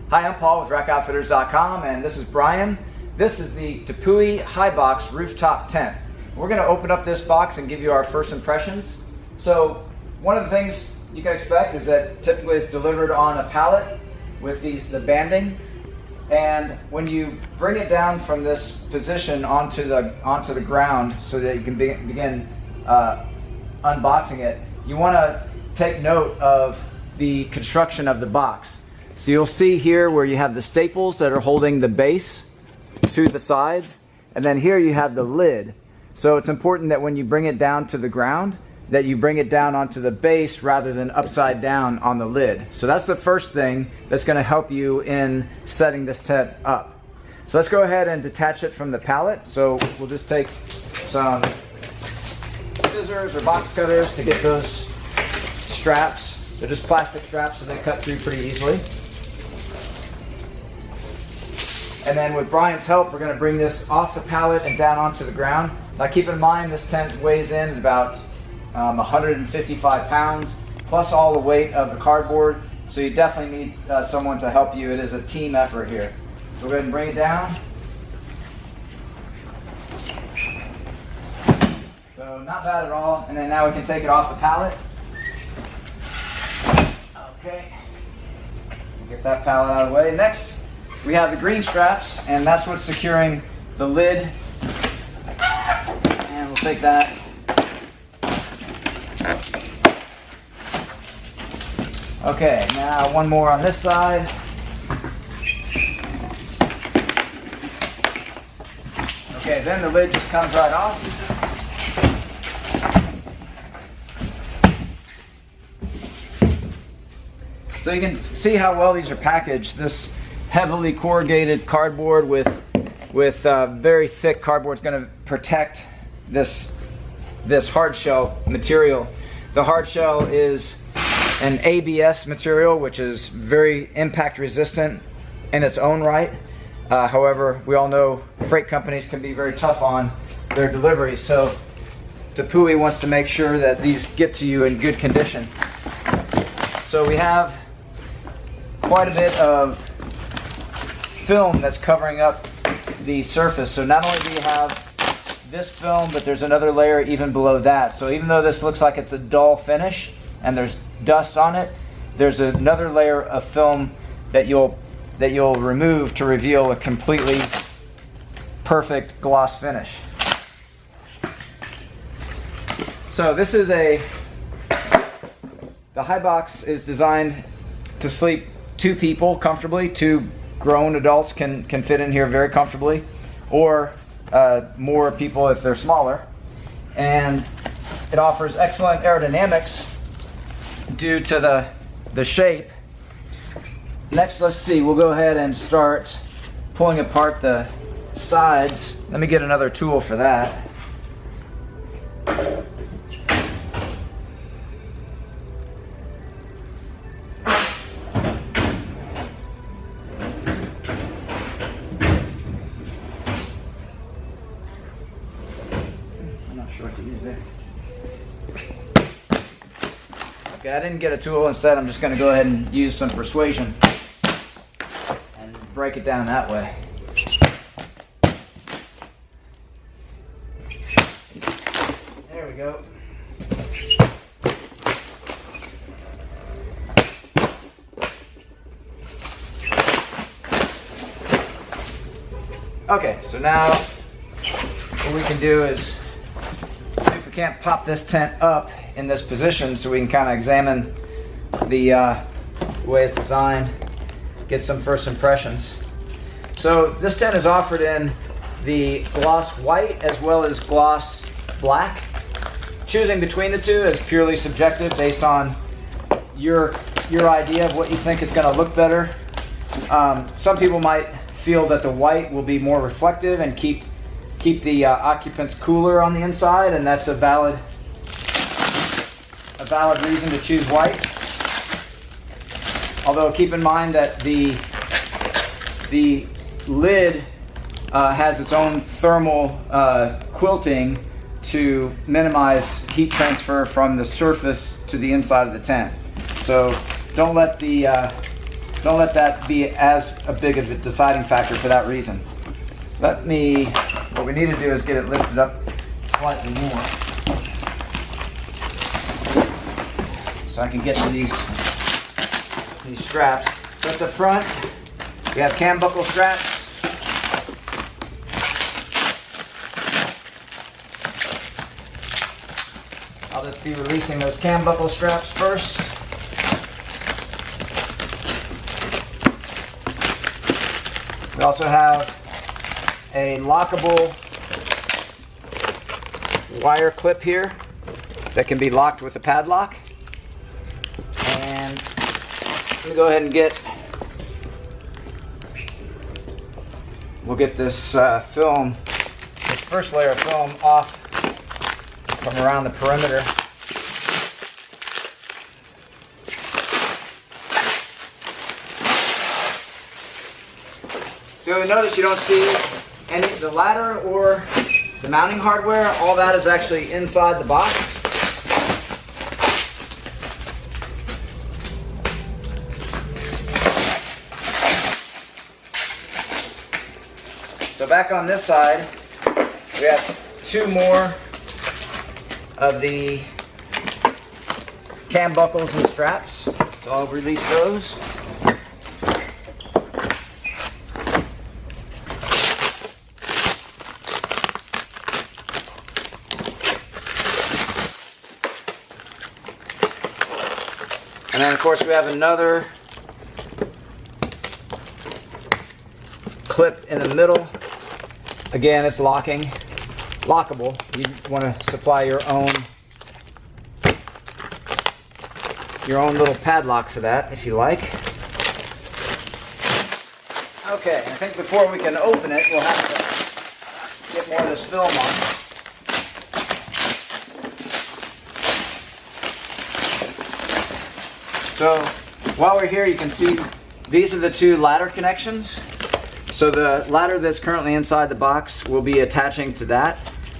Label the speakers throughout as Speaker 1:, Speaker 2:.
Speaker 1: Hi, I'm Paul with RackOutfitters.com, and this is Brian. This is the Tepui HyBox rooftop tent. We're going to open up this box and give you our first impressions. So one of the things you can expect is that typically it's delivered on a pallet with the banding, and when you bring it down from this position onto the ground so that you can begin unboxing it, you want to take note of the construction of the box. So you'll see here where you have the staples that are holding the base to the sides, and then here you have the lid. So it's important that when you bring it down to the ground, that you bring it down onto the base rather than upside down on the lid. So that's the first thing that's going to help you in setting this tent up. So let's go ahead and detach it from the pallet. So we'll just take some scissors or box cutters to get those straps. They're just plastic straps, so they cut through pretty easily. And then with Brian's help, we're going to bring this off the pallet and down onto the ground. Now keep in mind this tent weighs in at about 155 pounds, plus all the weight of the cardboard. So you definitely need someone to help you. It is a team effort here. So go ahead and bring it down. So not bad at all. And then now we can take it off the pallet. Okay, get that pallet out of the way. Next, we have the green straps, and that's what's securing the lid. And we'll take that. Okay, now one more on this side. Okay, then the lid just comes right off. So you can see how well these are packaged. This heavily corrugated cardboard with very thick cardboard is going to protect this hard shell material. The hard shell is an ABS material, which is very impact resistant in its own right. However, we all know freight companies can be very tough on their deliveries. So Tepui wants to make sure that these get to you in good condition. So we have quite a bit of film that's covering up the surface. So not only do you have this film, but there's another layer even below that. So even though this looks like it's a dull finish and there's dust on it, there's another layer of film that you'll remove to reveal a completely perfect gloss finish. So this is the HyBox is designed to sleep two people comfortably. Two grown adults can fit in here very comfortably, or more people if they're smaller. And it offers excellent aerodynamics due to the shape. Next, let's see, we'll go ahead and start pulling apart the sides. Let me get another tool for that. Okay, I didn't get a tool. Instead, I'm just going to go ahead and use some persuasion and break it down that way. There we go. Okay, so now what we can do is see if we can't pop this tent up in this position so we can kind of examine the way it's designed, get some first impressions. So this tent is offered in the gloss white as well as gloss black. Choosing between the two is purely subjective based on your idea of what you think is going to look better. Some people might feel that the white will be more reflective and keep the occupants cooler on the inside, and that's a valid reason to choose white. Although keep in mind that the lid has its own thermal quilting to minimize heat transfer from the surface to the inside of the tent. So don't let the don't let that be as a big of a deciding factor for that reason. What we need to do is get it lifted up slightly more so I can get to these straps. So at the front, we have cam buckle straps. I'll just be releasing those cam buckle straps first. We also have a lockable wire clip here that can be locked with a padlock. And let me go ahead and we'll get this film, this first layer of film off from around the perimeter. So you'll notice you don't see any of the ladder or the mounting hardware. All that is actually inside the box. So back on this side, we have two more of the cam buckles and straps. So I'll release those. And then of course we have another clip in the middle. Again, it's lockable. You want to supply your own little padlock for that if you like. Okay, I think before we can open it, we'll have to get more of this film on. So while we're here, you can see these are the two ladder connections. So the ladder that's currently inside the box will be attaching to that,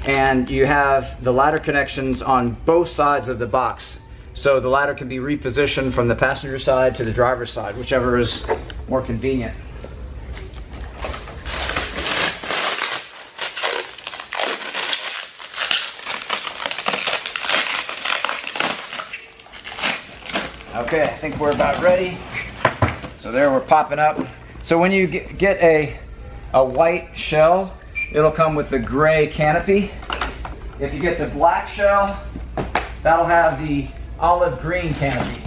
Speaker 1: and you have the ladder connections on both sides of the box. So the ladder can be repositioned from the passenger side to the driver's side, whichever is more convenient. Okay, I think we're about ready. So there we're popping up. So when you get a white shell, it'll come with the gray canopy. If you get the black shell, that'll have the olive green canopy.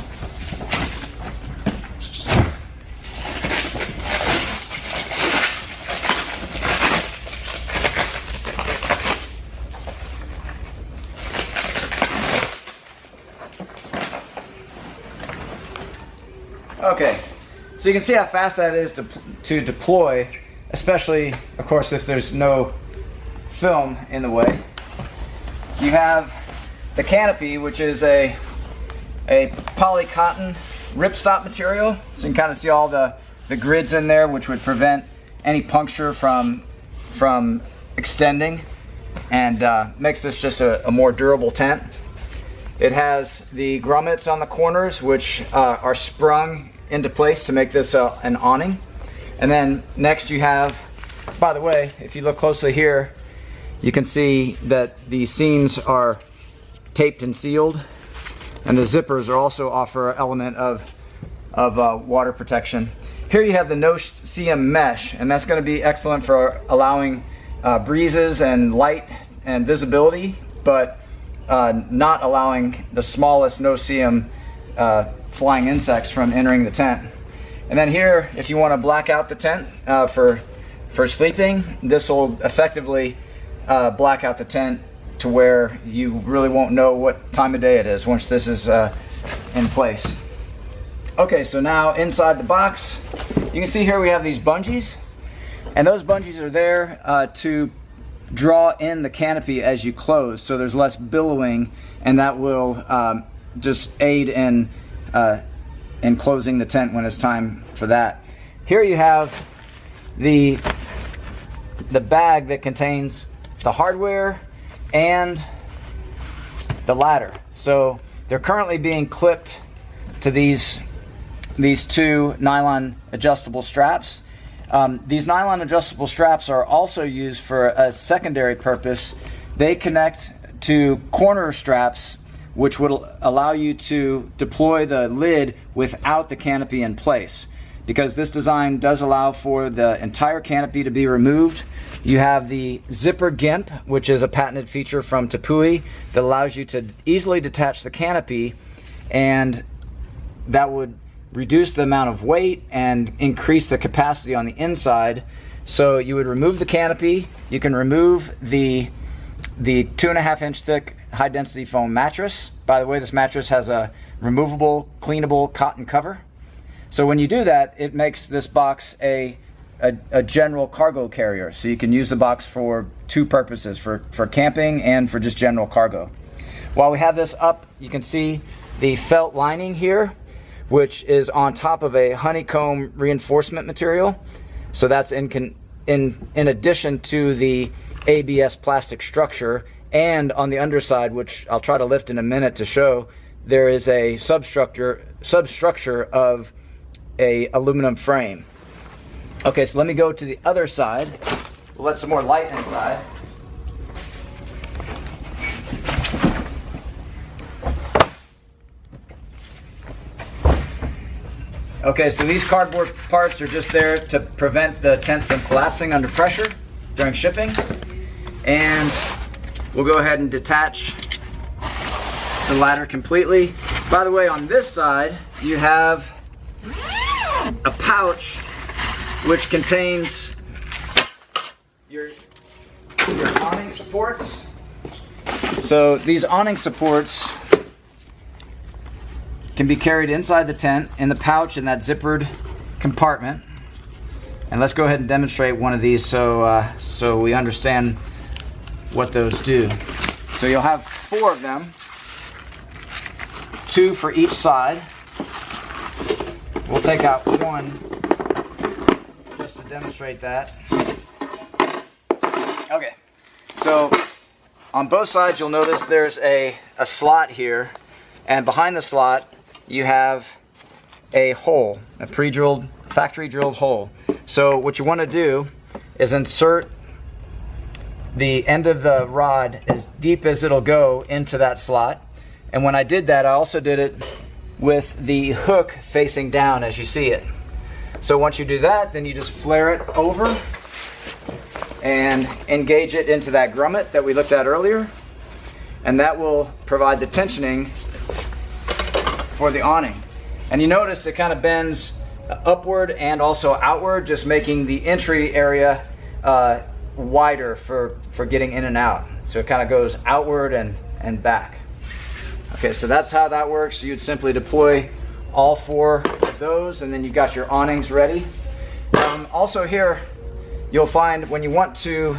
Speaker 1: Okay, so you can see how fast that is to deploy, especially, of course, if there's no film in the way. You have the canopy, which is a poly cotton ripstop material, so you can kind of see all the grids in there, which would prevent any puncture from extending, and makes this just a more durable tent. It has the grommets on the corners, which are sprung into place to make this an awning. And then next you have, by the way, if you look closely here, you can see that the seams are taped and sealed, and the zippers are also offer an element of water protection. Here you have the no-seam mesh, and that's going to be excellent for allowing breezes and light and visibility, but not allowing the smallest no-seam flying insects from entering the tent. And then here, if you want to black out the tent for sleeping, this will effectively black out the tent to where you really won't know what time of day it is once this is in place. Okay, so now inside the box, you can see here we have these bungees, and those bungees are there to draw in the canopy as you close, so there's less billowing, and that will just aid in closing the tent when it's time for that. Here you have the bag that contains the hardware and the ladder. So they're currently being clipped to these these two nylon adjustable straps. These nylon adjustable straps are also used for a secondary purpose. They connect to corner straps, which would allow you to deploy the lid without the canopy in place. Because this design does allow for the entire canopy to be removed. You have the ZipperGimp, which is a patented feature from Tepui that allows you to easily detach the canopy, and that would reduce the amount of weight and increase the capacity on the inside. So you would remove the canopy. You can remove the 2.5 inch thick high density foam mattress. By the way, this mattress has a removable, cleanable cotton cover. So when you do that, it makes this box a general cargo carrier. So you can use the box for two purposes, for camping and for just general cargo. While we have this up, you can see the felt lining here, which is on top of a honeycomb reinforcement material. So that's in addition to the ABS plastic structure, and on the underside, which I'll try to lift in a minute to show, there is a substructure of a aluminum frame. Okay, so let me go to the other side. We'll let some more light inside. Okay, so these cardboard parts are just there to prevent the tent from collapsing under pressure during shipping. And we'll go ahead and detach the ladder completely. By the way, on this side, you have a pouch which contains your awning supports. So these awning supports can be carried inside the tent in the pouch in that zippered compartment. And let's go ahead and demonstrate one of these so we understand what those do. So you'll have 4 of them, 2 for each side. We'll take out one just to demonstrate that. Okay, so on both sides you'll notice there's a slot here, and behind the slot you have a hole, a pre-drilled, factory drilled hole. So what you want to do is insert the end of the rod as deep as it'll go into that slot. And when I did that, I also did it with the hook facing down as you see it. So once you do that, then you just flare it over and engage it into that grommet that we looked at earlier, and that will provide the tensioning for the awning. And you notice it kind of bends upward and also outward, just making the entry area wider for getting in and out. So it kind of goes outward and back. Okay, so that's how that works. You'd simply deploy all 4 of those, and then you've got your awnings ready. Also here, you'll find when you want to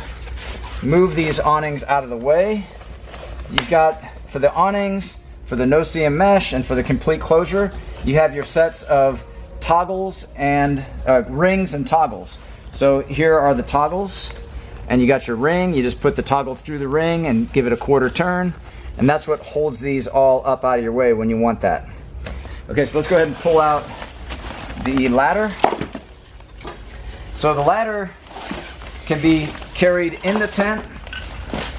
Speaker 1: move these awnings out of the way, you've got, for the awnings, for the no-seam mesh, and for the complete closure, you have your sets of toggles and rings and toggles. So here are the toggles, and you got your ring. You just put the toggle through the ring and give it a quarter turn, and that's what holds these all up out of your way when you want that. Okay, so let's go ahead and pull out the ladder. So the ladder can be carried in the tent,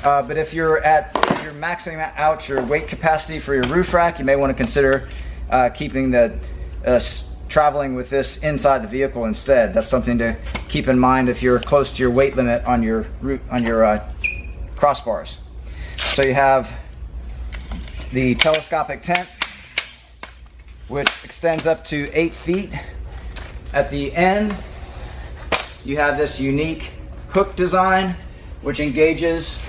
Speaker 1: but if you're maxing out your weight capacity for your roof rack, you may want to consider keeping the traveling with this inside the vehicle instead. That's something to keep in mind if you're close to your weight limit on your crossbars. So you have the telescopic tent, which extends up to 8 feet. At the end, you have this unique hook design, which engages